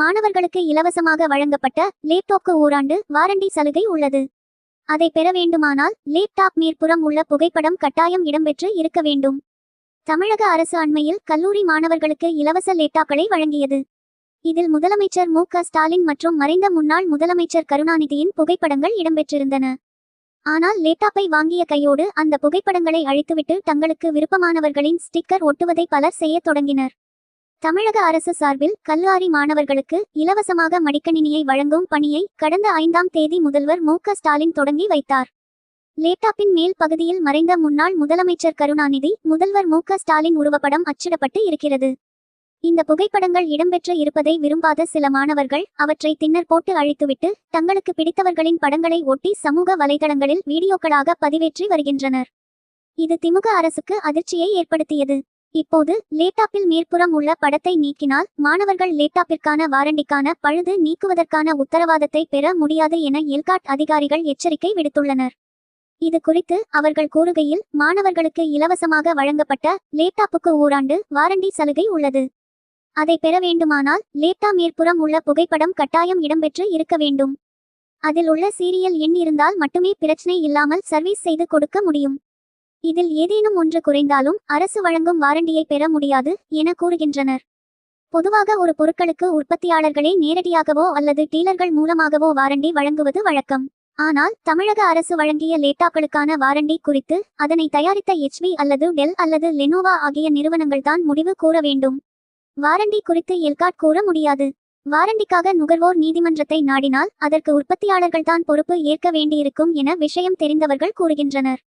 மாணவர்களுக்கு இலவசமாக வழங்கப்பட்ட லேப்டாப்க்கு ஓராண்டு வாரண்டி சலுகை உள்ளது. அதை பெற வேண்டுமானால் லேப்டாப் மேற்புறம் உள்ள புகைப்படம் கட்டாயம் இடம்பெற்று இருக்க வேண்டும். தமிழக அரசு அண்மையில் கல்லூரி மாணவர்களுக்கு இலவச லேப்டாப்களை வழங்கியது. இதில் முதலமைச்சர் மு.க. ஸ்டாலின் மற்றும் மறைந்த முன்னாள் முதலமைச்சர் கருணாநிதியின் புகைப்படங்கள் இடம்பெற்றிருந்தன. ஆனால் லேப்டாப்பை வாங்கிய கையோடு அந்த புகைப்படங்களை அழித்துவிட்டு தங்களுக்கு விருப்பமானவர்களின் ஸ்டிக்கர் ஒட்டுவதை பலர் செய்யத் தொடங்கினர். தமிழக அரசு சார்பில் கல்லூரி மாணவர்களுக்கு இலவசமாக மடிக்கணினியை வழங்கும் பணியை கடந்த 5ஆம் தேதி முதல்வர் மு.க. ஸ்டாலின் தொடங்கி வைத்தார். லேப்டாப்பின் மேல் பகுதியில் மறைந்த முன்னாள் முதலமைச்சர் கருணாநிதி, முதல்வர் மு.க. ஸ்டாலின் உருவப்படம் அச்சிடப்பட்டு இருக்கிறது. இந்த புகைப்படங்கள் இடம்பெற்று இருப்பதை விரும்பாத சில மாணவர்கள் அவற்றை தின்னர் போட்டு அழித்துவிட்டு தங்களுக்கு பிடித்தவர்களின் படங்களை ஒட்டி சமூக வலைதளங்களில் வீடியோக்களாக பதிவேற்றி வருகின்றனர். இது திமுக அரசுக்கு அதிர்ச்சியை ஏற்படுத்தியது. இப்போது லேப்டாப்பில் மேற்புறம் உள்ள படத்தை நீக்கினால் மாணவர்கள் லேப்டாப்பிற்கான வாரண்டிக்கான பழுது நீக்குவதற்கான உத்தரவாதத்தை பெற முடியாது என எல்காட் அதிகாரிகள் எச்சரிக்கை விடுத்துள்ளனர். இது குறித்து அவர்கள் கூறுகையில், மாணவர்களுக்கு இலவசமாக வழங்கப்பட்ட லேப்டாப்புக்கு ஓராண்டு வாரண்டி சலுகை உள்ளது. அதை பெற வேண்டுமானால் லேப்டாப் மேற்புறம் உள்ள புகைப்படம் கட்டாயம் இடம்பெற்று இருக்க வேண்டும். அதில் உள்ள சீரியல் எண் இருந்தால் மட்டுமே பிரச்சனை இல்லாமல் சர்வீஸ் செய்து கொடுக்க முடியும். இதில் ஏதேனும் ஒன்று குறைந்தாலும் அரசு வழங்கும் வாரண்டியை பெற முடியாது என கூறுகின்றனர். பொதுவாக ஒரு பொருட்களுக்கு உற்பத்தியாளர்களே நேரடியாகவோ அல்லது டீலர்கள் மூலமாகவோ வாரண்டி வழங்குவது வழக்கம். ஆனால் தமிழக அரசு வழங்கிய லேப்டாப்களுக்கான வாரண்டி குறித்து அதனை தயாரித்த HP அல்லது டெல் அல்லது லெனோவா ஆகிய நிறுவனங்கள்தான் முடிவு கூற வேண்டும். வாரண்டி குறித்து எல்காட் கூற முடியாது. வாரண்டிக்காக நுகர்வோர் நீதிமன்றத்தை நாடினால் அதற்கு உற்பத்தியாளர்கள்தான் பொறுப்பு ஏற்க வேண்டியிருக்கும் என விஷயம் தெரிந்தவர்கள் கூறுகின்றனர்.